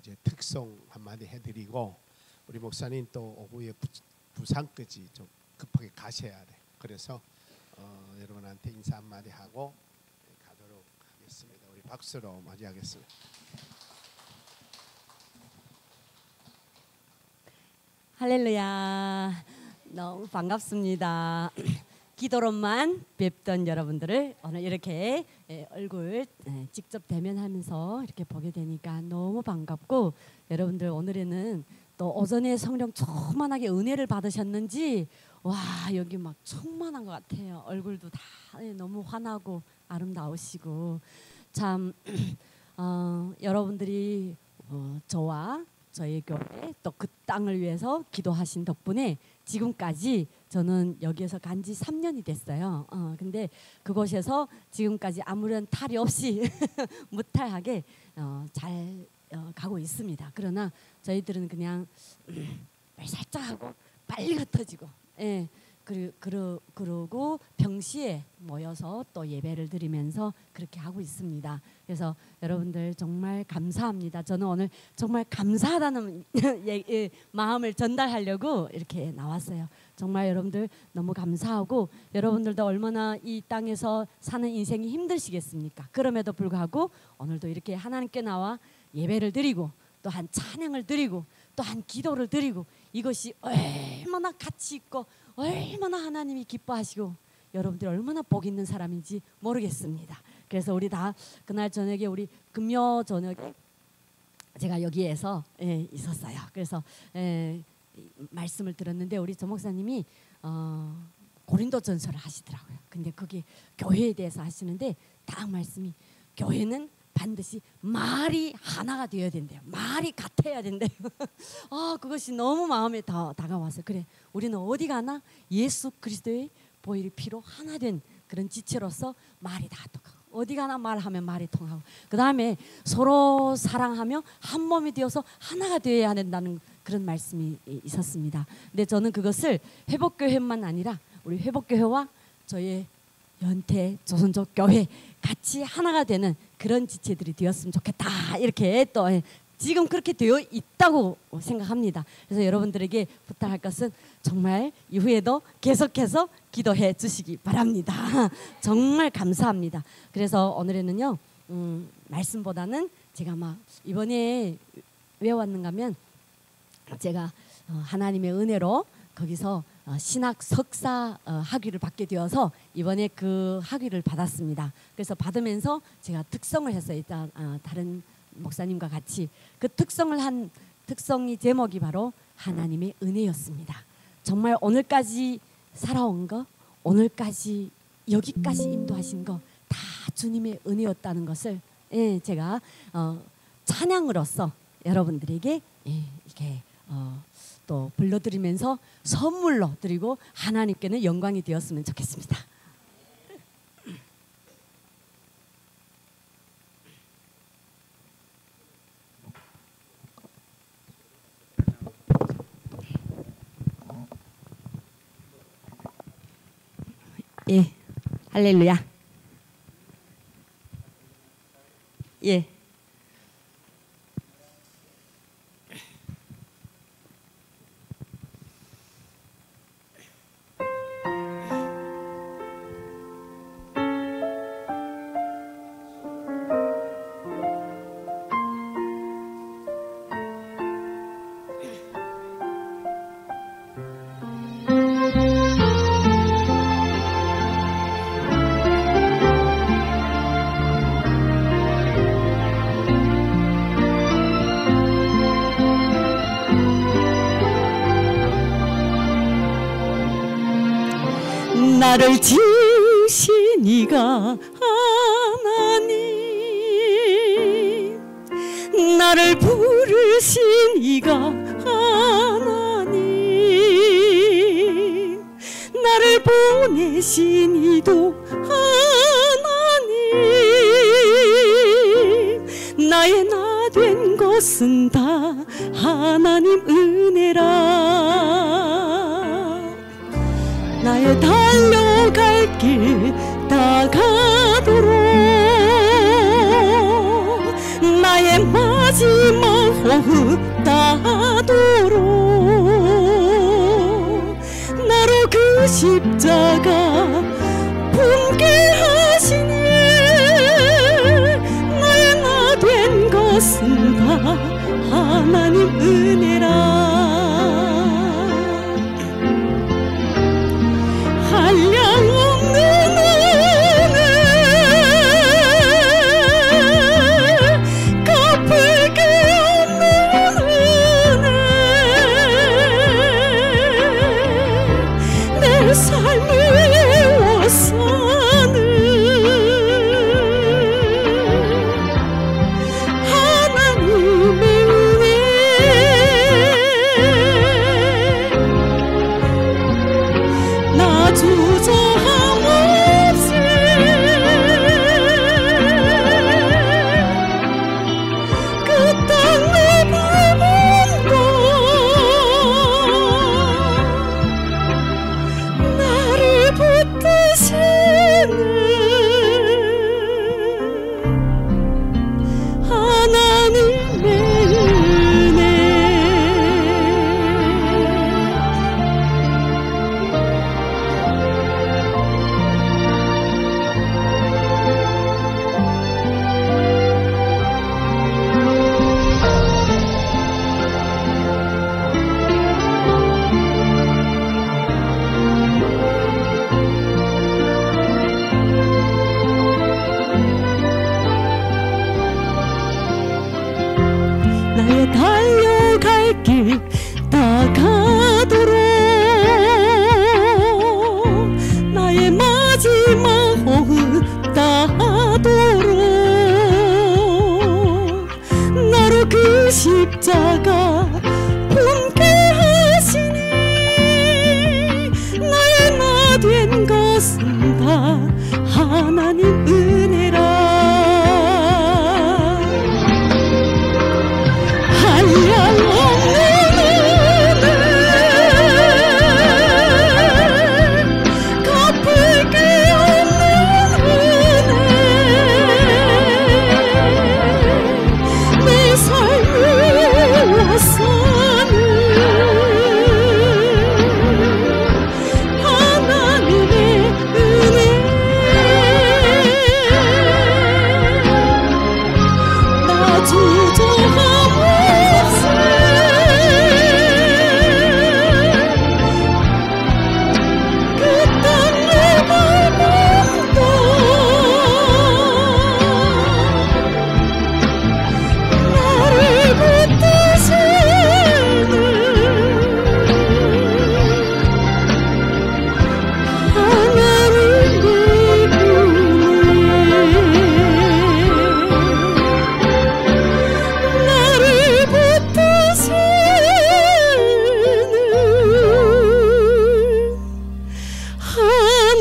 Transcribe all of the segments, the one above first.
이제 특송 한마디 해드리고 우리 목사님 또 오후에 부산까지 좀 급하게 가셔야 돼. 그래서 여러분한테 인사 한마디 하고 가도록 하겠습니다. 우리 박수로 맞이하겠습니다. 할렐루야. 너무 반갑습니다. 기도로만 뵙던 여러분들을 오늘 이렇게 얼굴 직접 대면하면서 이렇게 보게 되니까 너무 반갑고, 여러분들 오늘에는 또 오전에 성령 충만하게 은혜를 받으셨는지 와 여기 막 충만한 것 같아요. 얼굴도 다 너무 환하고 아름다우시고 참 여러분들이 저와 저희 교회 또 그 땅을 위해서 기도하신 덕분에 지금까지 저는 여기에서 간지 3년이 됐어요. 근데 그곳에서 지금까지 아무런 탈이 없이 무탈하게 잘 가고 있습니다. 그러나 저희들은 그냥 살짝 하고 빨리 흩어지고, 예, 그러고 병시에 모여서 또 예배를 드리면서 그렇게 하고 있습니다. 그래서 여러분들 정말 감사합니다. 저는 오늘 정말 감사하다는 마음을 전달하려고 이렇게 나왔어요. 정말 여러분들 너무 감사하고, 여러분들도 얼마나 이 땅에서 사는 인생이 힘드시겠습니까? 그럼에도 불구하고 오늘도 이렇게 하나님께 나와 예배를 드리고 또한 찬양을 드리고 또한 기도를 드리고, 이것이 얼마나 가치 있고 얼마나 하나님이 기뻐하시고 여러분들이 얼마나 복 있는 사람인지 모르겠습니다. 그래서 우리 다 그날 저녁에, 우리 금요 저녁에 제가 여기에서 있었어요. 그래서 말씀을 들었는데 우리 조 목사님이 고린도전서를 하시더라고요. 근데 거기 교회에 대해서 하시는데 딱 말씀이, 교회는 반드시 말이 하나가 되어야 된대요. 말이 같아야 된대요. 그것이 너무 마음에 더 다가와서, 그래 우리는 어디 가나 예수 그리스도의 보혈의 피로 하나 된 그런 지체로서 말이 다 통하고, 어디 가나 말하면 말이 통하고, 그 다음에 서로 사랑하며 한 몸이 되어서 하나가 되어야 된다는 그런 말씀이 있었습니다. 근데 저는 그것을 회복교회만 아니라 우리 회복교회와 저의 연태 조선족 교회 같이 하나가 되는 그런 지체들이 되었으면 좋겠다, 이렇게 또 지금 그렇게 되어 있다고 생각합니다. 그래서 여러분들에게 부탁할 것은 정말 이후에도 계속해서 기도해 주시기 바랍니다. 정말 감사합니다. 그래서 오늘에는요 말씀보다는 제가 막 이번에 왜 왔는가 하면, 제가 하나님의 은혜로 거기서 신학 석사 학위를 받게 되어서 이번에 그 학위를 받았습니다. 그래서 받으면서 제가 특성을 했어요. 일단 다른 목사님과 같이 그 특성이 제목이 바로 하나님의 은혜였습니다. 정말 오늘까지 살아온 거, 오늘까지 여기까지 인도하신 거 다 주님의 은혜였다는 것을 제가 찬양으로서 여러분들에게 이렇게 또 불러드리면서 선물로 드리고 하나님께는 영광이 되었으면 좋겠습니다. 예, 할렐루야. 예. 나를 지으신 이가 하나님, 나를 부르신 이가 하나님, 나를 보내신 이도 하나님, 나의 나 된 것은 다 하나님 은혜라. 나의 달려갈 길 다 가도록 나의 마지막 호흡다도록 나로 그 십자가 품게 하시니 나의 나 된 것은 다 하나님 은혜라. 한량없는 은혜 갚을 게 없는 은혜 내 삶을 애워사는 하나님의 은혜 나 주저함 없이 그 땅에 머문고 나를 붙드시는 하나님의 은혜. 나의 달려갈 길 다가도록 나의 마지막 호흡 다하도록 나로 그 십자가 품게 하시니 나의 나 된 것은 다 하나님 은혜라. 한량없는 은혜 갚을 게 없는 은혜 내 삶을 애워사는 하나님의 은혜 나 주저함 없이 그 땅에 머문고 나를 붙드시는 하나님의 은혜 나를 붙드시는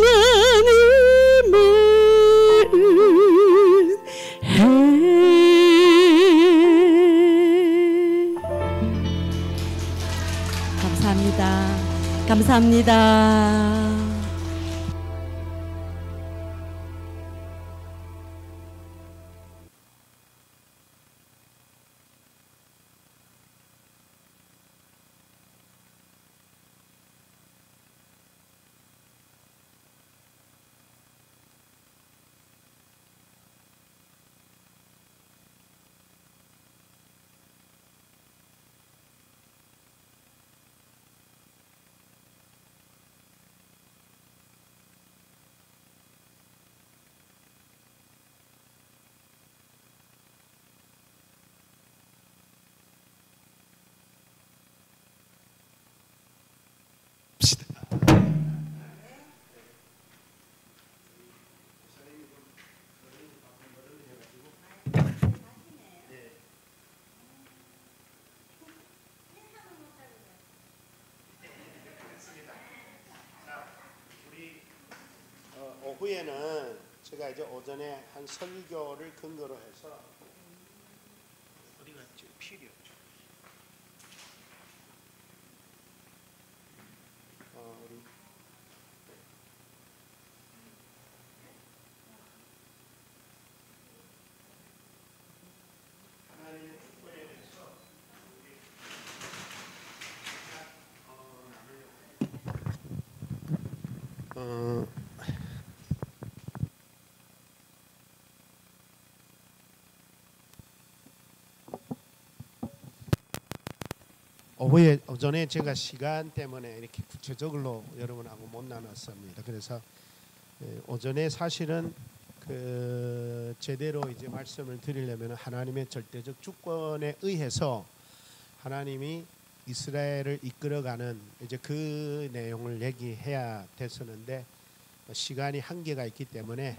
하나님의 은혜. 감사합니다. 감사합니다. 오후에는 제가 이제 오전에 한 설교를 근거로 해서 어디 갔죠? 필요. 우리 하나님의 축복에 대해서 오전에 제가 시간 때문에 이렇게 구체적으로 여러분하고 못 나눴습니다. 그래서 오전에 사실은 그 제대로 이제 말씀을 드리려면 하나님의 절대적 주권에 의해서 하나님이 이스라엘을 이끌어가는 이제 그 내용을 얘기해야 됐었는데 시간이 한계가 있기 때문에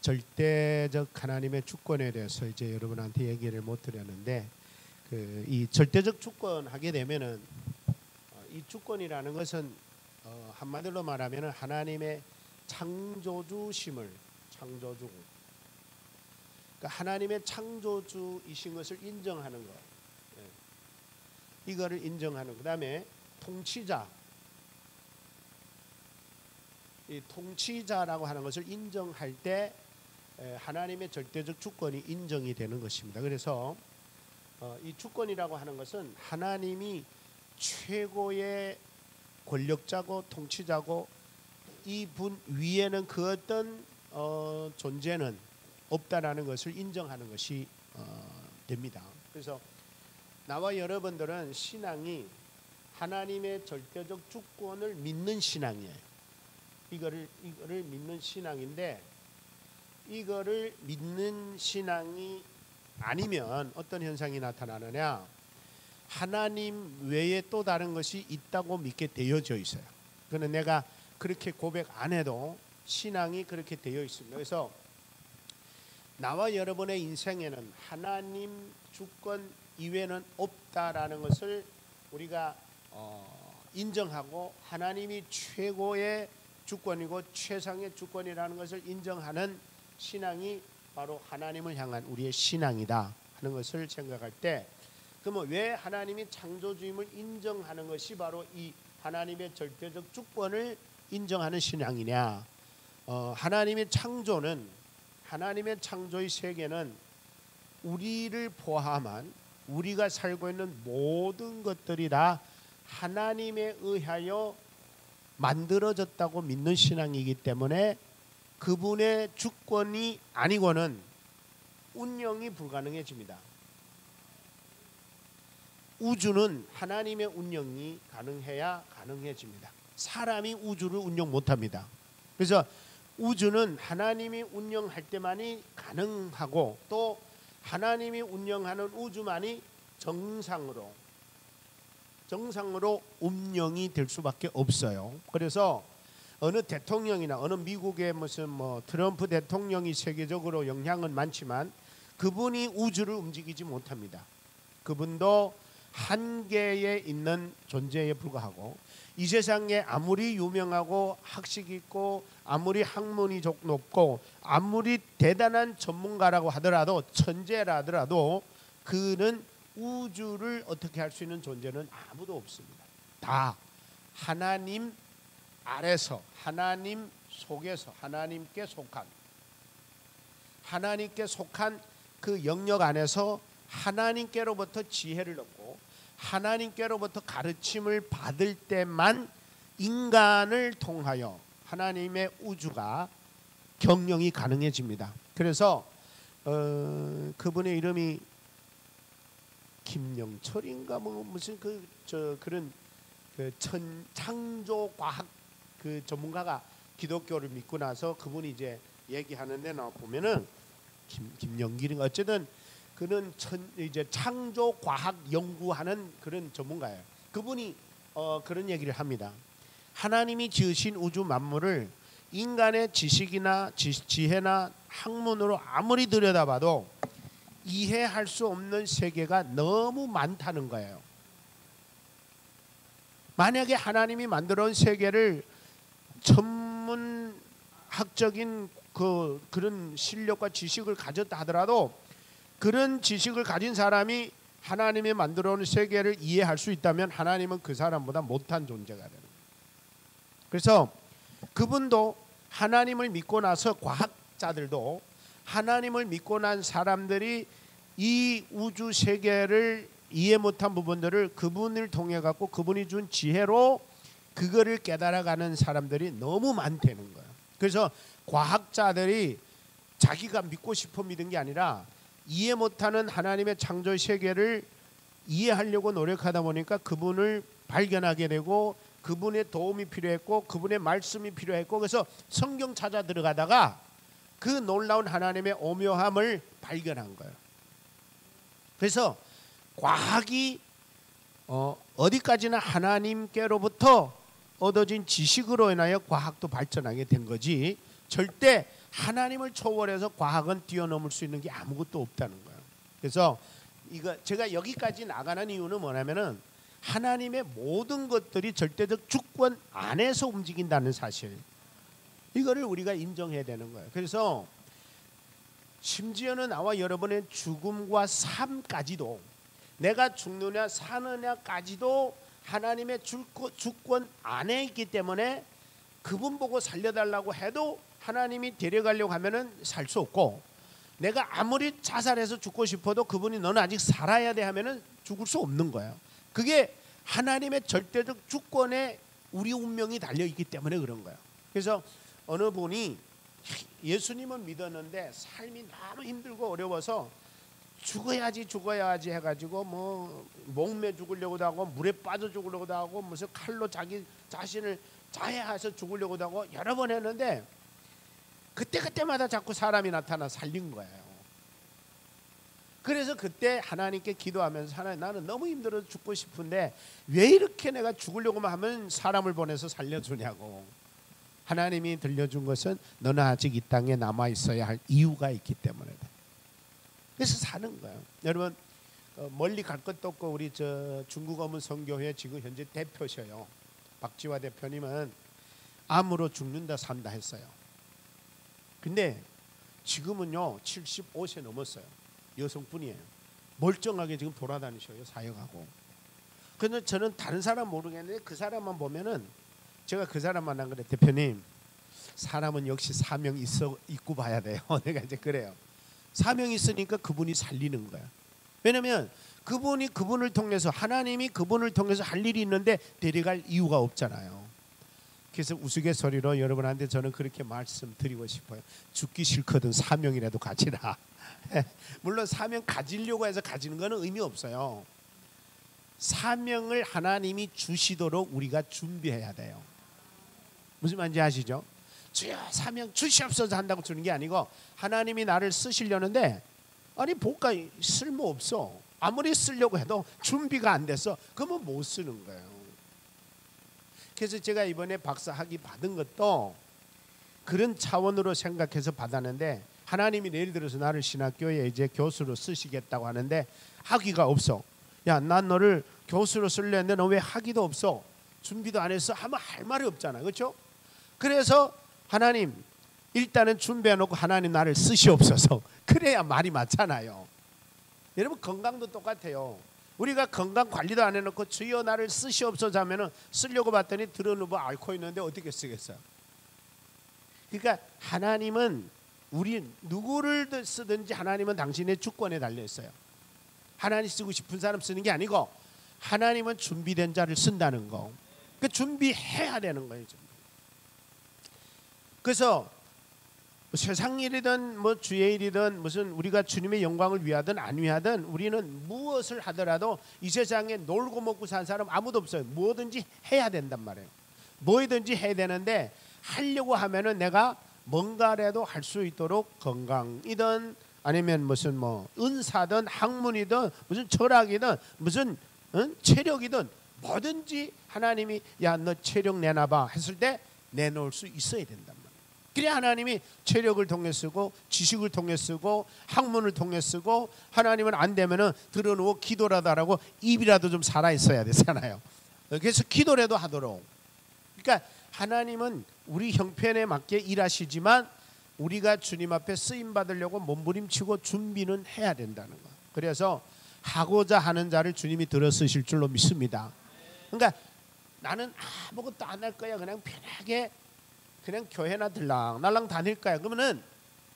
절대적 하나님의 주권에 대해서 이제 여러분한테 얘기를 못 드렸는데 이 절대적 주권 하게 되면은 이 주권이라는 것은 한마디로 말하면은 하나님의 창조주심을 창조주 그러니까 하나님의 창조주이신 것을 인정하는 것 이거를 인정하는 그다음에 통치자 이 통치자라고 하는 것을 인정할 때 하나님의 절대적 주권이 인정이 되는 것입니다. 그래서 이 주권이라고 하는 것은 하나님이 최고의 권력자고 통치자고 이분 위에는 그 어떤 존재는 없다라는 것을 인정하는 것이 됩니다. 그래서 나와 여러분들은 신앙이 하나님의 절대적 주권을 믿는 신앙이에요. 이거를 믿는 신앙인데 이거를 믿는 신앙이 아니면 어떤 현상이 나타나느냐 하나님 외에 또 다른 것이 있다고 믿게 되어져 있어요. 그는 내가 그렇게 고백 안 해도 신앙이 그렇게 되어 있습니다. 그래서 나와 여러분의 인생에는 하나님 주권 이외에는 없다라는 것을 우리가 인정하고 하나님이 최고의 주권이고 최상의 주권이라는 것을 인정하는 신앙이 바로 하나님을 향한 우리의 신앙이다 하는 것을 생각할 때 그러면 왜 하나님이 창조주임을 인정하는 것이 바로 이 하나님의 절대적 주권을 인정하는 신앙이냐 하나님의 창조는 하나님의 창조의 세계는 우리를 포함한 우리가 살고 있는 모든 것들이 다 하나님에 의하여 만들어졌다고 믿는 신앙이기 때문에 그분의 주권이 아니고는 운영이 불가능해집니다. 우주는 하나님의 운영이 가능해야 가능해집니다. 사람이 우주를 운영 못합니다. 그래서 우주는 하나님이 운영할 때만이 가능하고 또 하나님이 운영하는 우주만이 정상으로 운영이 될 수밖에 없어요. 그래서 어느 대통령이나 어느 미국의 무슨 트럼프 대통령이 세계적으로 영향은 많지만 그분이 우주를 움직이지 못합니다. 그분도 한계에 있는 존재에 불과하고 이 세상에 아무리 유명하고 학식 있고 아무리 학문이 높고 아무리 대단한 전문가라고 하더라도 천재라 하더라도 그는 우주를 어떻게 할 수 있는 존재는 아무도 없습니다. 다 하나님 아래서 하나님 속에서 하나님께 속한 그 영역 안에서 하나님께로부터 지혜를 얻고 하나님께로부터 가르침을 받을 때만 인간을 통하여 하나님의 우주가 경영이 가능해집니다. 그래서 그분의 이름이 김영철인가 무슨 그런 창조과학 그 전문가가 기독교를 믿고 나서 그분이 이제 얘기하는데 나 보면은 김영길인가 어쨌든 그는 이제 창조 과학 연구하는 그런 전문가예요. 그분이 그런 얘기를 합니다. 하나님이 지으신 우주 만물을 인간의 지식이나 지혜나 학문으로 아무리 들여다봐도 이해할 수 없는 세계가 너무 많다는 거예요. 만약에 하나님이 만들어온 세계를 천문학적인 그런 실력과 지식을 가졌다 하더라도 그런 지식을 가진 사람이 하나님이 만들어온 세계를 이해할 수 있다면 하나님은 그 사람보다 못한 존재가 되는 거예요. 그래서 그분도 하나님을 믿고 나서 과학자들도 하나님을 믿고 난 사람들이 이 우주 세계를 이해 못한 부분들을 그분을 통해 갖고 그분이 준 지혜로 그거를 깨달아가는 사람들이 너무 많다는 거예요. 그래서 과학자들이 자기가 믿고 싶어 믿은 게 아니라 이해 못하는 하나님의 창조 세계를 이해하려고 노력하다 보니까 그분을 발견하게 되고 그분의 도움이 필요했고 그분의 말씀이 필요했고 그래서 성경 찾아 들어가다가 그 놀라운 하나님의 오묘함을 발견한 거예요. 그래서 과학이 어디까지나 하나님께로부터 얻어진 지식으로 인하여 과학도 발전하게 된 거지 절대 하나님을 초월해서 과학은 뛰어넘을 수 있는 게 아무것도 없다는 거예요. 그래서 이거 제가 여기까지 나가는 이유는 뭐냐면은 하나님의 모든 것들이 절대적 주권 안에서 움직인다는 사실, 이거를 우리가 인정해야 되는 거예요. 그래서 심지어는 나와 여러분의 죽음과 삶까지도, 내가 죽느냐 사느냐까지도 하나님의 주권 안에 있기 때문에 그분 보고 살려달라고 해도 하나님이 데려가려고 하면은 살 수 없고, 내가 아무리 자살해서 죽고 싶어도 그분이 너는 아직 살아야 돼 하면은 죽을 수 없는 거예요. 그게 하나님의 절대적 주권에 우리 운명이 달려 있기 때문에 그런 거예요. 그래서 어느 분이 예수님은 믿었는데 삶이 너무 힘들고 어려워서 죽어야지 해가지고 뭐 목매 죽으려고도 하고 물에 빠져 죽으려고도 하고 무슨 칼로 자기 자신을 자해해서 죽으려고도 하고 여러 번 했는데 그때마다 자꾸 사람이 나타나 살린 거예요. 그래서 그때 하나님께 기도하면서 하나님, 나는 너무 힘들어서 죽고 싶은데 왜 이렇게 내가 죽으려고만 하면 사람을 보내서 살려주냐고. 하나님이 들려준 것은 너는 아직 이 땅에 남아 있어야 할 이유가 있기 때문에. 그래서 사는 거예요. 여러분 멀리 갈 것도 없고 우리 저 중국 어문 선교회 지금 현재 대표셔요. 박지화 대표님은 암으로 죽는다 산다 했어요. 근데 지금은요 75세 넘었어요. 여성분이에요. 멀쩡하게 지금 돌아다니셔요. 사역하고. 근데 저는 다른 사람 모르겠는데 그 사람만 보면은 제가 그 사람 만난 그래. 대표님, 사람은 역시 사명이 있고 봐야 돼요. 내가 이제 그래요. 사명이 있으니까 그분이 살리는 거야. 왜냐면 그분이 그분을 통해서, 하나님이 그분을 통해서 할 일이 있는데 데려갈 이유가 없잖아요. 그래서 우스갯소리로 여러분한테 저는 그렇게 말씀드리고 싶어요. 죽기 싫거든 사명이라도 가지라. 물론 사명 가지려고 해서 가지는 거는 의미 없어요. 사명을 하나님이 주시도록 우리가 준비해야 돼요. 무슨 말인지 아시죠? 주여 사명 주시옵소서 한다고 주는 게 아니고 하나님이 나를 쓰시려는데 아니 볼까 쓸모없어. 아무리 쓰려고 해도 준비가 안 돼서 그러면 못 쓰는 거예요. 그래서 제가 이번에 박사 학위 받은 것도 그런 차원으로 생각해서 받았는데 하나님이 예를 들어서 나를 신학교에 이제 교수로 쓰시겠다고 하는데 학위가 없어. 야, 난 너를 교수로 쓸려 했는데 너 왜 학위도 없어? 준비도 안 했어? 하면 할 말이 없잖아. 그렇죠? 그래서 하나님 일단은 준비해놓고 하나님 나를 쓰시옵소서. 그래야 말이 맞잖아요. 여러분 건강도 똑같아요. 우리가 건강 관리도 안 해놓고 주여 나를 쓰시옵소서 하면은 쓰려고 봤더니 들어누워 앓고 있는데 어떻게 쓰겠어요? 그러니까 하나님은 우리 누구를 쓰든지 하나님은 당신의 주권에 달려 있어요. 하나님 쓰고 싶은 사람 쓰는 게 아니고 하나님은 준비된 자를 쓴다는 거. 그 준비해야 되는 거예요. 그래서 세상 일이든 뭐 주의 일이든 무슨 우리가 주님의 영광을 위하든 안 위하든 우리는 무엇을 하더라도 이 세상에 놀고 먹고 사는 사람 아무도 없어요. 뭐든지 해야 된단 말이에요. 뭐든지 해야 되는데 하려고 하면은 내가 뭔가라도 할 수 있도록 건강이든 아니면 무슨 뭐 은사든 학문이든 무슨 철학이든 무슨 체력이든 뭐든지 하나님이 야 너 체력 내놔봐 했을 때 내놓을 수 있어야 된단 말이에요. 그래야 하나님이 체력을 통해 쓰고 지식을 통해 쓰고 학문을 통해 쓰고 하나님은 안 되면은 들어누워 기도라도 하라고 입이라도 좀 살아 있어야 되잖아요. 그래서 기도라도 하도록. 그러니까 하나님은 우리 형편에 맞게 일하시지만 우리가 주님 앞에 쓰임 받으려고 몸부림치고 준비는 해야 된다는 거. 그래서 하고자 하는 자를 주님이 들어 쓰실 줄로 믿습니다. 그러니까 나는 아무것도 안 할 거야. 그냥 편하게 그냥 교회나 들랑날랑 다닐 거야. 그러면은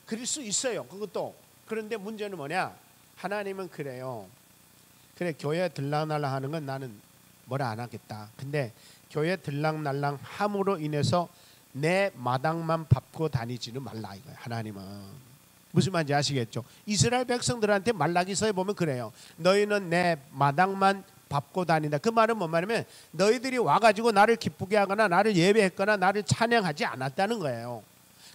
그럴 수 있어요. 그것도. 그런데 문제는 뭐냐? 하나님은 그래요. 그래 교회 들랑날랑 하는 건 나는 뭐라 안 하겠다. 근데 교회 들락날락 함으로 인해서 내 마당만 밟고 다니지는 말라 이거예요. 하나님은 무슨 말인지 아시겠죠? 이스라엘 백성들한테 말라기서에 보면 그래요. 너희는 내 마당만 밟고 다닌다. 그 말은 뭔 말이냐면 너희들이 와가지고 나를 기쁘게 하거나 나를 예배했거나 나를 찬양하지 않았다는 거예요.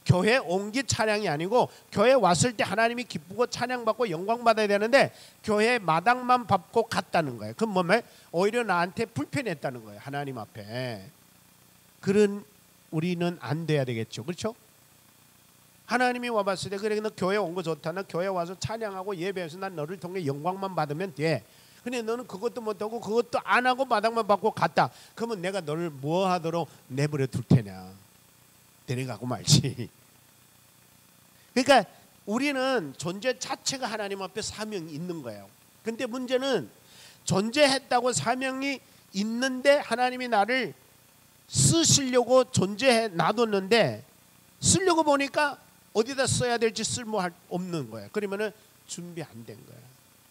교회 온 게 찬양이 아니고 교회 왔을 때 하나님이 기쁘고 찬양받고 영광받아야 되는데 교회 마당만 밟고 갔다는 거예요. 그럼 뭐면 오히려 나한테 불편했다는 거예요. 하나님 앞에. 그런 우리는 안 돼야 되겠죠. 그렇죠? 하나님이 와봤을 때 그래 너 교회 온 거 좋다. 나 교회 와서 찬양하고 예배해서 난 너를 통해 영광만 받으면 돼. 근데 너는 그것도 못하고 그것도 안 하고 마당만 밟고 갔다. 그러면 내가 너를 뭐 하도록 내버려 둘 테냐. 데려가고 말지. 그러니까 우리는 존재 자체가 하나님 앞에 사명이 있는 거예요. 근데 문제는 존재했다고 사명이 있는데 하나님이 나를 쓰시려고 존재해 놔뒀는데 쓰려고 보니까 어디다 써야 될지 쓸모 없는 거예요. 그러면은 준비 안 된 거예요.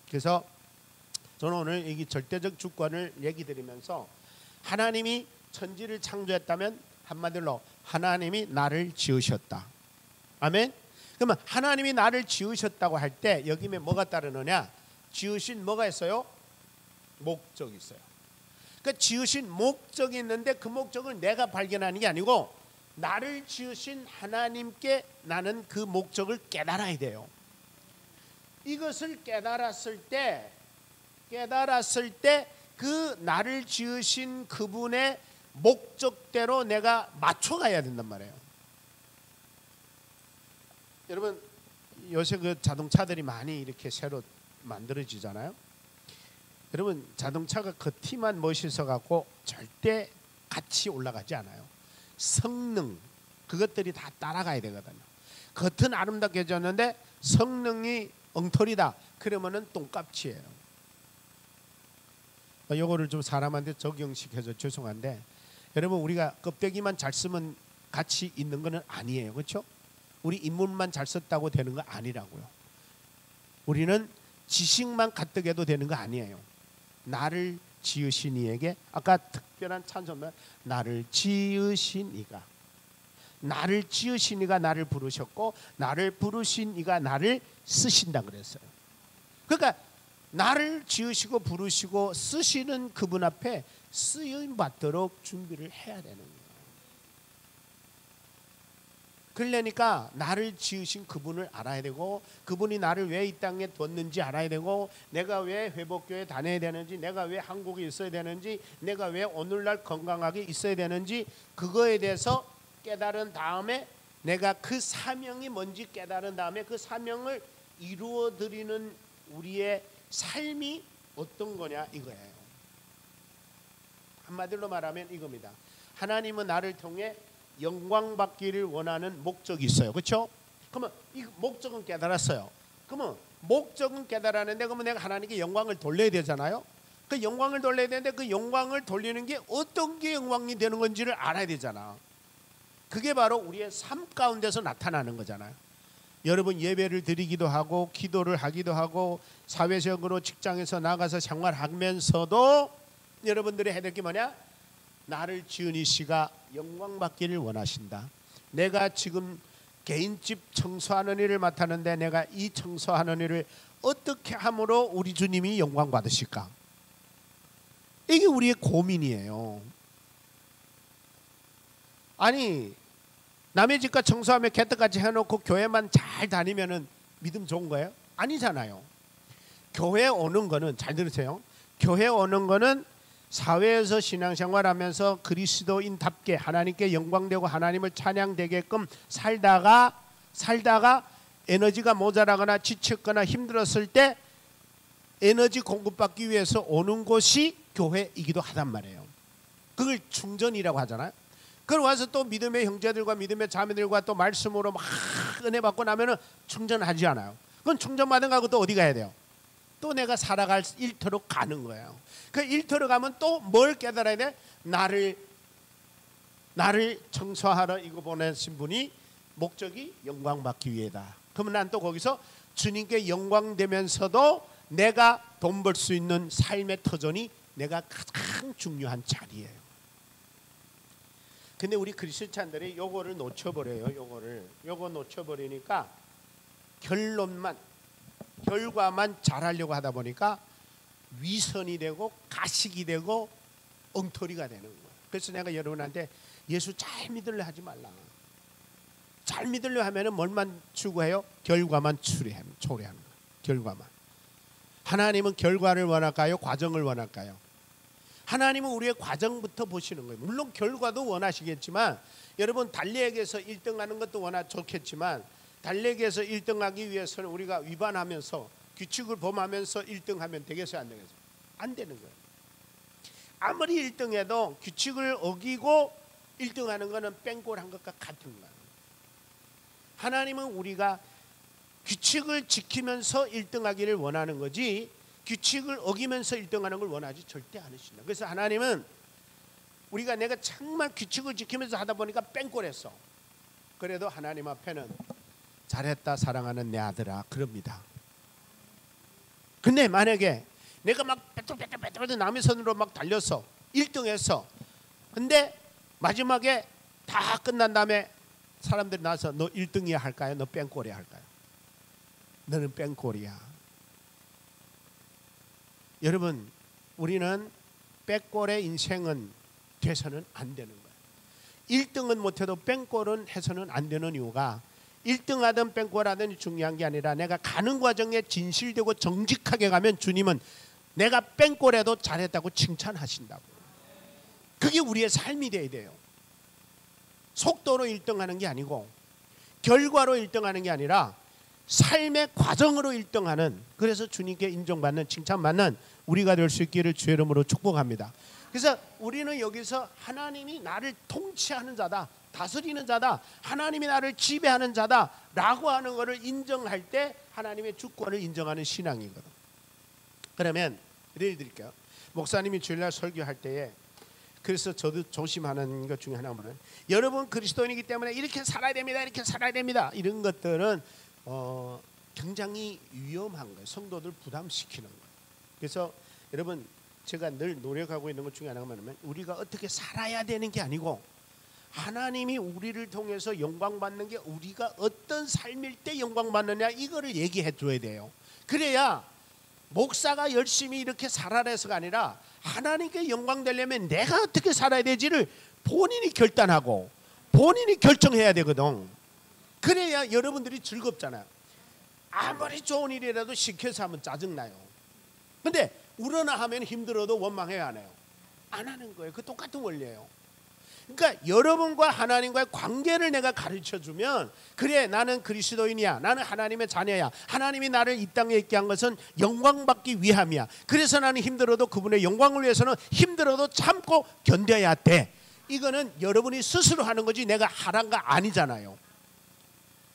그래서 저는 오늘 이 절대적 주권을 얘기 드리면서 하나님이 천지를 창조했다면 한마디로 하나님이 나를 지으셨다. 아멘. 그러면 하나님이 나를 지으셨다고 할 때 여기에 뭐가 따르느냐? 지으신 뭐가 있어요? 목적이 있어요. 그러니까 지으신 목적이 있는데 그 목적을 내가 발견하는 게 아니고 나를 지으신 하나님께 나는 그 목적을 깨달아야 돼요. 이것을 깨달았을 때 그 나를 지으신 그분의 목적대로 내가 맞춰가야 된단 말이에요. 여러분 요새 그 자동차들이 많이 이렇게 새로 만들어지잖아요. 여러분 자동차가 겉이만 멋있어 갖고 절대 같이 올라가지 않아요. 성능 그것들이 다 따라가야 되거든요. 겉은 아름답게 졌는데 성능이 엉터리다. 그러면은 똥값이에요. 요거를 좀 사람한테 적용시켜서 죄송한데 여러분 우리가 껍데기만 잘 쓰면 가치 있는 거는 아니에요. 그렇죠? 우리 인물만 잘 썼다고 되는 거 아니라고요. 우리는 지식만 가득해도 되는 거 아니에요. 나를 지으신 이에게 아까 특별한 찬송은 나를 지으신 이가 나를 부르셨고 나를 부르신 이가 나를 쓰신다 그랬어요. 그러니까 나를 지으시고 부르시고 쓰시는 그분 앞에 쓰임 받도록 준비를 해야 되는 거예요. 그러니까 나를 지으신 그분을 알아야 되고 그분이 나를 왜 이 땅에 뒀는지 알아야 되고 내가 왜 회복교회 다녀야 되는지 내가 왜 한국에 있어야 되는지 내가 왜 오늘날 건강하게 있어야 되는지 그거에 대해서 깨달은 다음에 내가 그 사명이 뭔지 깨달은 다음에 그 사명을 이루어드리는 우리의 삶이 어떤 거냐 이거예요. 한마디로 말하면 이겁니다. 하나님은 나를 통해 영광 받기를 원하는 목적이 있어요. 그렇죠? 그러면 이 목적은 깨달았어요. 그러면 목적은 깨달았는데 그러면 내가 하나님께 영광을 돌려야 되잖아요. 그 영광을 돌려야 되는데 그 영광을 돌리는 게 어떤 게 영광이 되는 건지를 알아야 되잖아. 그게 바로 우리의 삶 가운데서 나타나는 거잖아요. 여러분 예배를 드리기도 하고 기도를 하기도 하고 사회적으로 직장에서 나가서 생활하면서도 여러분들이 해야 될 게 뭐냐? 나를 지은 이 씨가 영광 받기를 원하신다. 내가 지금 개인집 청소하는 일을 맡았는데 내가 이 청소하는 일을 어떻게 함으로 우리 주님이 영광 받으실까? 이게 우리의 고민이에요. 아니 남의 집과 청소하며 개떡같이 해놓고 교회만 잘 다니면은 믿음 좋은 거예요? 아니잖아요. 교회 오는 거는 잘 들으세요. 교회 오는 거는 사회에서 신앙생활하면서 그리스도인답게 하나님께 영광되고 하나님을 찬양되게끔 살다가 에너지가 모자라거나 지쳤거나 힘들었을 때 에너지 공급받기 위해서 오는 곳이 교회이기도 하단 말이에요. 그걸 충전이라고 하잖아요. 그걸 와서 또 믿음의 형제들과 믿음의 자매들과 또 말씀으로 막 은혜 받고 나면은 충전하지 않아요. 그건 충전받은 거하고 또 어디 가야 돼요? 또 내가 살아갈 일터로 가는 거예요. 그 일터로 가면 또 뭘 깨달아야 돼? 나를 청소하러 이거 보내신 분이 목적이 영광 받기 위해다. 그러면 난 또 거기서 주님께 영광 되면서도 내가 돈 벌 수 있는 삶의 터전이 내가 가장 중요한 자리예요. 근데 우리 크리스찬들이 요거를 놓쳐버려요. 요거 놓쳐버리니까 결과만 잘하려고 하다 보니까 위선이 되고 가식이 되고 엉터리가 되는 거예요. 그래서 내가 여러분한테 예수 잘 믿으려 하지 말라. 잘 믿으려 하면은 뭘만 추구해요? 결과만 초래하는 거예요. 결과만. 하나님은 결과를 원할까요? 과정을 원할까요? 하나님은 우리의 과정부터 보시는 거예요. 물론 결과도 원하시겠지만, 여러분 달리기에서 1등하는 것도 워낙 좋겠지만, 달리기에서 1등하기 위해서는 우리가 위반하면서 규칙을 범하면서 1등하면 되겠어요, 안 되겠어요? 안 되는 거예요. 아무리 1등해도 규칙을 어기고 1등하는 것은 뺑골한 것과 같은 거예요. 하나님은 우리가 규칙을 지키면서 1등하기를 원하는 거지, 규칙을 어기면서 1등하는 걸 원하지 절대 않으신다. 그래서 하나님은 우리가 내가 정말 규칙을 지키면서 하다 보니까 뺑골했어. 그래도 하나님 앞에는 잘했다 사랑하는 내 아들아 그럽니다. 근데 만약에 내가 막 빼뚤빼뚤 남의 손으로 막 달려서 1등했어. 근데 마지막에 다 끝난 다음에 사람들이 나서 너 1등이야 할까요? 너 뺑골이야 할까요? 너는 뺑골이야. 여러분, 우리는 뺑골의 인생은 돼서는 안 되는 거예요. 1등은 못해도 뺑골은 해서는 안 되는 이유가 1등하든 뺑골하든 중요한 게 아니라 내가 가는 과정에 진실되고 정직하게 가면 주님은 내가 뺑골해도 잘했다고 칭찬하신다고. 그게 우리의 삶이 돼야 돼요. 속도로 1등하는 게 아니고 결과로 1등하는 게 아니라 삶의 과정으로 1등하는, 그래서 주님께 인정받는 칭찬받는 우리가 될 수 있기를 주의 이름으로 축복합니다. 그래서 우리는 여기서 하나님이 나를 통치하는 자다, 다스리는 자다, 하나님이 나를 지배하는 자다 라고 하는 것을 인정할 때 하나님의 주권을 인정하는 신앙이거든. 그러면 예를 드릴게요. 목사님이 주일날 설교할 때에, 그래서 저도 조심하는 것 중에 하나는 여러분 그리스도인이기 때문에 이렇게 살아야 됩니다, 이렇게 살아야 됩니다, 이런 것들은 굉장히 위험한 거예요. 성도들 부담시키는 거예요. 그래서 여러분 제가 늘 노력하고 있는 것 중에 하나가 뭐냐면 우리가 어떻게 살아야 되는 게 아니고 하나님이 우리를 통해서 영광 받는 게 우리가 어떤 삶일 때 영광 받느냐, 이거를 얘기해 줘야 돼요. 그래야 목사가 열심히 이렇게 살아라 해서가 아니라 하나님께 영광 되려면 내가 어떻게 살아야 되지를 본인이 결단하고 본인이 결정해야 되거든. 그래야 여러분들이 즐겁잖아요. 아무리 좋은 일이라도 시켜서 하면 짜증나요. 근데 우러나 하면 힘들어도 원망해야 안 해요? 안 하는 거예요. 그 똑같은 원리예요. 그러니까 여러분과 하나님과의 관계를 내가 가르쳐주면, 그래 나는 그리스도인이야, 나는 하나님의 자녀야, 하나님이 나를 이 땅에 있게 한 것은 영광받기 위함이야, 그래서 나는 힘들어도 그분의 영광을 위해서는 힘들어도 참고 견뎌야 돼. 이거는 여러분이 스스로 하는 거지 내가 하란 거 아니잖아요.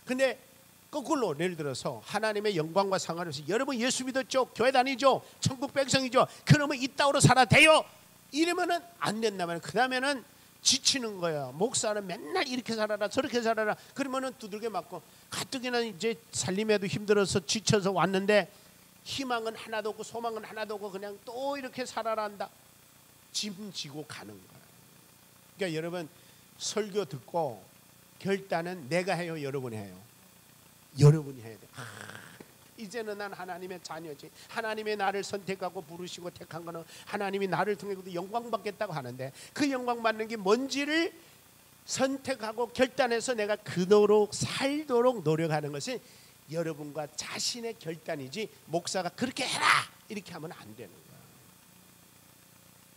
근데 거꾸로 예를 들어서 하나님의 영광과 상관없이 여러분 예수 믿었죠? 교회 다니죠? 천국 백성이죠? 그러면 이따위로 살아야 돼요? 이러면은 안 된다면 그 다음에는 지치는 거야. 목사는 맨날 이렇게 살아라 저렇게 살아라 그러면은 두들겨 맞고, 가뜩이나 이제 살림에도 힘들어서 지쳐서 왔는데 희망은 하나도 없고 소망은 하나도 없고 그냥 또 이렇게 살아라 한다. 짐 지고 가는 거야. 그러니까 여러분 설교 듣고 결단은 내가 해요, 여러분이 해요? 여러분이 해야 돼. 이제는 난 하나님의 자녀지, 하나님의 나를 선택하고 부르시고 택한 거는 하나님이 나를 통해 영광 받겠다고 하는데, 그 영광 받는 게 뭔지를 선택하고 결단해서 내가 그도록 살도록 노력하는 것은 여러분과 자신의 결단이지 목사가 그렇게 해라 이렇게 하면 안 되는 거야.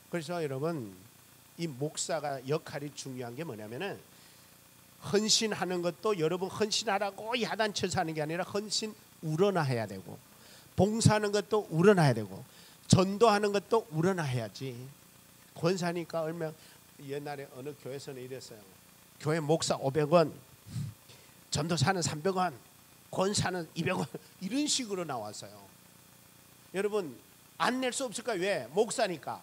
그래서 여러분 이 목사가 역할이 중요한 게 뭐냐면은, 헌신하는 것도 여러분 헌신하라고 야단쳐서 하는 게 아니라 헌신 우러나 해야 되고, 봉사하는 것도 우러나야 되고, 전도하는 것도 우러나 해야지. 권사니까 얼마 옛날에 어느 교회에서는 이랬어요. 교회 목사 500원, 전도사는 300원, 권사는 200원 이런 식으로 나왔어요. 여러분 안 낼 수 없을까요? 왜? 목사니까,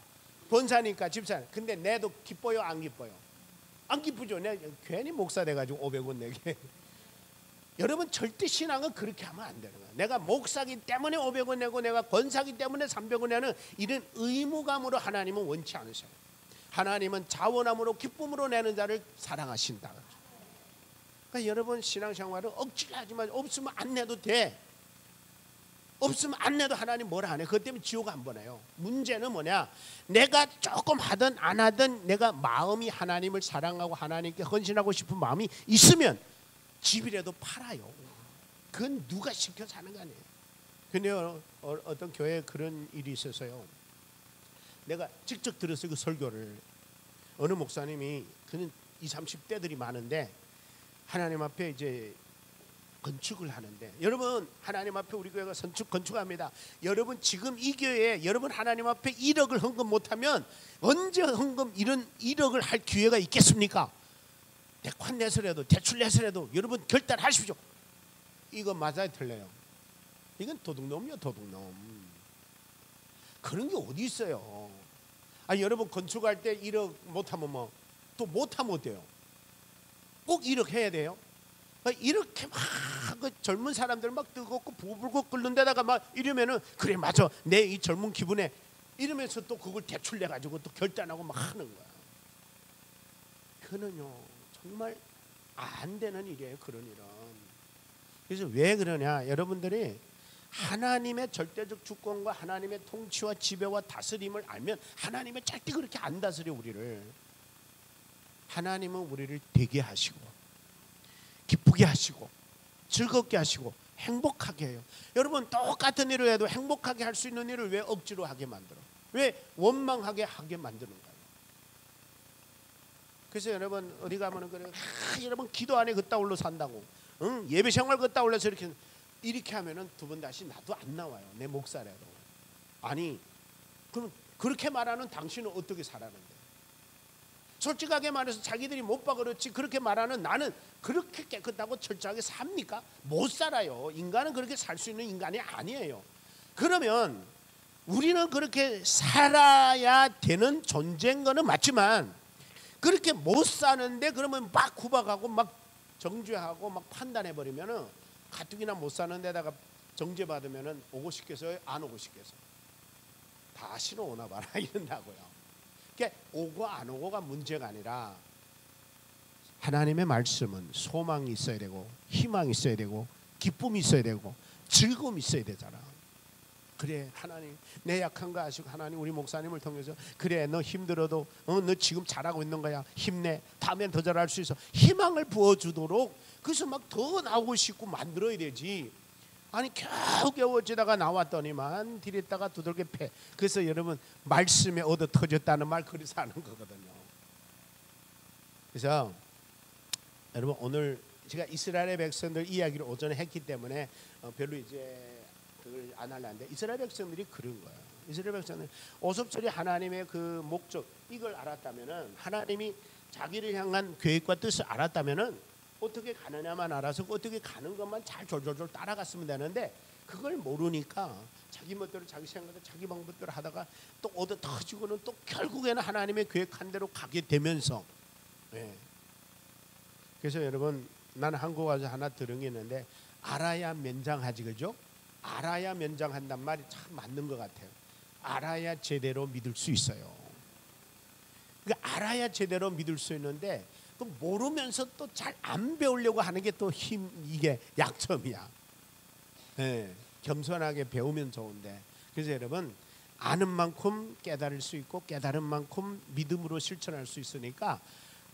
권사니까, 집사. 근데 내도 기뻐요, 안 기뻐요? 안 기쁘죠. 내가 괜히 목사 돼가지고 500원 내게. 여러분 절대 신앙은 그렇게 하면 안 되는 거야. 내가 목사기 때문에 500원 내고 내가 권사기 때문에 300원 내는 이런 의무감으로 하나님은 원치 않으셔요. 하나님은 자원함으로 기쁨으로 내는 자를 사랑하신다. 그러니까 여러분 신앙생활은 억지로 하지만 없으면 안 내도 돼. 없으면 안 내도 하나님 뭐라 안 해. 그것 때문에 지옥 안 보내요. 문제는 뭐냐, 내가 조금 하든 안 하든 내가 마음이 하나님을 사랑하고 하나님께 헌신하고 싶은 마음이 있으면 집이라도 팔아요. 그건 누가 시켜 사는 거 아니에요. 근데 어떤 교회에 그런 일이 있어서요, 내가 직접 들었어요. 그 설교를 어느 목사님이, 그는 20, 30대들이 많은데 하나님 앞에 이제 건축을 하는데, 여러분 하나님 앞에 우리 교회가 건축합니다. 여러분 지금 이 교회에 여러분 하나님 앞에 1억을 헌금 못하면 언제 헌금 이런 1억을 할 기회가 있겠습니까? 대款내서라도 대출 내서라도 여러분 결단하십시오. 이거 맞아요 틀려요? 이건 도둑놈이요, 도둑놈. 그런 게 어디 있어요? 아니 여러분 건축할 때 1억 못하면 뭐 또 못하면 어때요? 꼭 1억 해야 돼요? 이렇게 막 그 젊은 사람들 막 뜨겁고 부글부글 끓는 데다가 막 이러면은 그래 맞아 내 이 젊은 기분에 이러면서 또 그걸 대출 내 가지고 또 결단하고 막 하는 거야. 그는요 정말 안 되는 일이에요, 그런 일은. 그래서 왜 그러냐, 여러분들이 하나님의 절대적 주권과 하나님의 통치와 지배와 다스림을 알면 하나님은 절대 그렇게 안 다스려 우리를. 하나님은 우리를 되게 하시고 기쁘게 하시고 즐겁게 하시고 행복하게 해요. 여러분 똑같은 일을 해도 행복하게 할 수 있는 일을 왜 억지로 하게 만들어? 왜 원망하게 하게 만드는가요? 그래서 여러분 어디 가면은 그래요. 여러분 기도 안에 그따울로 산다고, 응? 예배 생활 그따울로서 이렇게 하면은 두 번 다시 나도 안 나와요. 내 목사라도. 아니 그럼 그렇게 말하는 당신은 어떻게 살았는데? 솔직하게 말해서 자기들이 못 봐 그렇지 그렇게 말하는 나는 그렇게 깨끗하고 철저하게 삽니까? 못 살아요. 인간은 그렇게 살 수 있는 인간이 아니에요. 그러면 우리는 그렇게 살아야 되는 존재인 거는 맞지만 그렇게 못 사는데 그러면 막 구박하고 막 정죄하고 막 판단해버리면은 가뜩이나 못 사는 데다가 정죄받으면은 오고 싶겠어요? 안 오고 싶겠어요? 다시는 오나 봐라 이런다고요. 그러니까 오고 안 오고가 문제가 아니라 하나님의 말씀은 소망이 있어야 되고 희망이 있어야 되고 기쁨이 있어야 되고 즐거움이 있어야 되잖아. 그래 하나님 내 약한 거 아시고 하나님 우리 목사님을 통해서 그래 너 힘들어도 너 지금 잘하고 있는 거야 힘내 다음엔 더 잘할 수 있어 희망을 부어주도록 그래서 막 더 나오고 싶고 만들어야 되지. 아니 겨우겨우 어쩌다가 나왔더니만 디랬다가 두들겨 패. 그래서 여러분 말씀에 얻어 터졌다는 말 그래서 하는 거거든요. 그래서 여러분 오늘 제가 이스라엘의 백성들 이야기를 오전에 했기 때문에 별로 이제 그걸 안 하려는데 이스라엘 백성들이 그런 거예요. 이스라엘 백성은 오섭절이 하나님의 그 목적 이걸 알았다면은 하나님이 자기를 향한 계획과 뜻을 알았다면은 어떻게 가느냐만 알아서 어떻게 가는 것만 잘 졸졸졸 따라갔으면 되는데 그걸 모르니까 자기 멋대로 자기 생각대로 자기 방법대로 하다가 또 얻어 터지고는 또 결국에는 하나님의 계획한 대로 가게 되면서 그래서 여러분 나는 한국 와서 하나 들은 게 있는데 알아야 면장하지 그죠? 알아야 면장한단 말이 참 맞는 것 같아요. 알아야 제대로 믿을 수 있어요. 그러니까 알아야 제대로 믿을 수 있는데 또 모르면서 또 잘 안 배우려고 하는 게 또 이게 약점이야. 겸손하게 배우면 좋은데 그래서 여러분 아는 만큼 깨달을 수 있고 깨달은 만큼 믿음으로 실천할 수 있으니까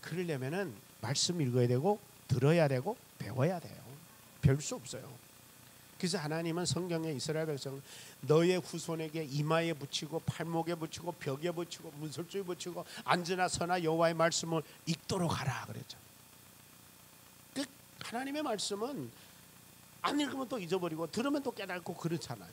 그러려면은 말씀 읽어야 되고 들어야 되고 배워야 돼요. 배울 수 없어요. 그래서 하나님은 성경에 이스라엘 백성 너의 후손에게 이마에 붙이고 팔목에 붙이고 벽에 붙이고 문설주에 붙이고 앉으나 서나 여호와의 말씀을 읽도록 하라 그랬죠. 그 하나님의 말씀은 안 읽으면 또 잊어버리고 들으면 또 깨닫고 그렇잖아요.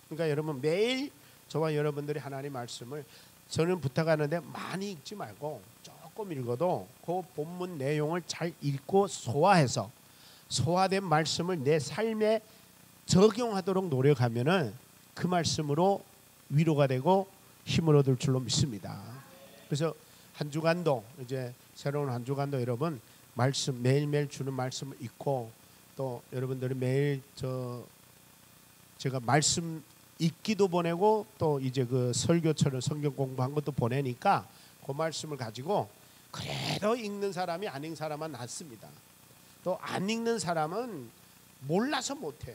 그러니까 여러분 매일 저와 여러분들이 하나님의 말씀을 저는 부탁하는데 많이 읽지 말고 조금 읽어도 그 본문 내용을 잘 읽고 소화해서 소화된 말씀을 내 삶에 적용하도록 노력하면은 그 말씀으로 위로가 되고 힘을 얻을 줄로 믿습니다. 그래서 한 주간도 이제 새로운 한 주간도 여러분 말씀 매일매일 주는 말씀을 읽고 또 여러분들이 매일 제가 말씀 읽기도 보내고 또 이제 그 설교처럼 성경 공부한 것도 보내니까 그 말씀을 가지고 그래도 읽는 사람이 안 읽는 사람은 낫습니다. 또 안 읽는 사람은 몰라서 못해.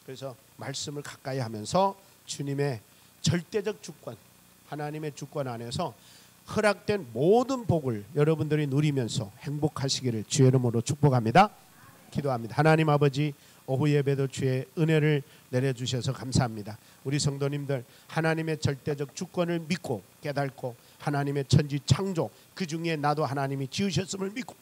그래서 말씀을 가까이 하면서 주님의 절대적 주권, 하나님의 주권 안에서 허락된 모든 복을 여러분들이 누리면서 행복하시기를 주의 이름으로 축복합니다. 기도합니다. 하나님 아버지, 오후 예배도 주의 은혜를 내려주셔서 감사합니다. 우리 성도님들 하나님의 절대적 주권을 믿고 깨닫고 하나님의 천지 창조, 그 중에 나도 하나님이 지으셨음을 믿고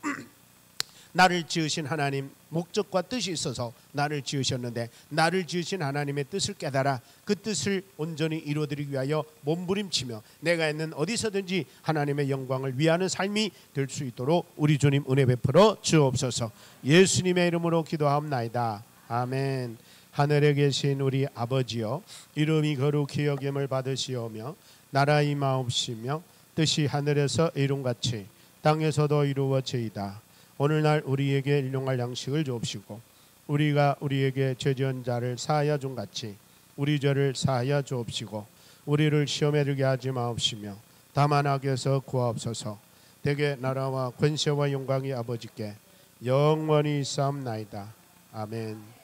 나를 지으신 하나님 목적과 뜻이 있어서 나를 지으셨는데 나를 지으신 하나님의 뜻을 깨달아 그 뜻을 온전히 이루어드리기 위하여 몸부림치며 내가 있는 어디서든지 하나님의 영광을 위하는 삶이 될 수 있도록 우리 주님 은혜 베풀어 주옵소서. 예수님의 이름으로 기도하옵나이다. 아멘. 하늘에 계신 우리 아버지여, 이름이 거룩히 여김을 받으시오며 나라 임하옵시며 뜻이 하늘에서 이룬같이 땅에서도 이루어지이다. 오늘날 우리에게 일용할 양식을 주옵시고 우리가 우리에게 죄지은 자를 사하여 준 같이 우리 죄를 사하여 주옵시고 우리를 시험에 들게 하지 마옵시며 다만 악에서 구하옵소서. 대개 나라와 권세와 영광이 아버지께 영원히 있사옵나이다. 아멘.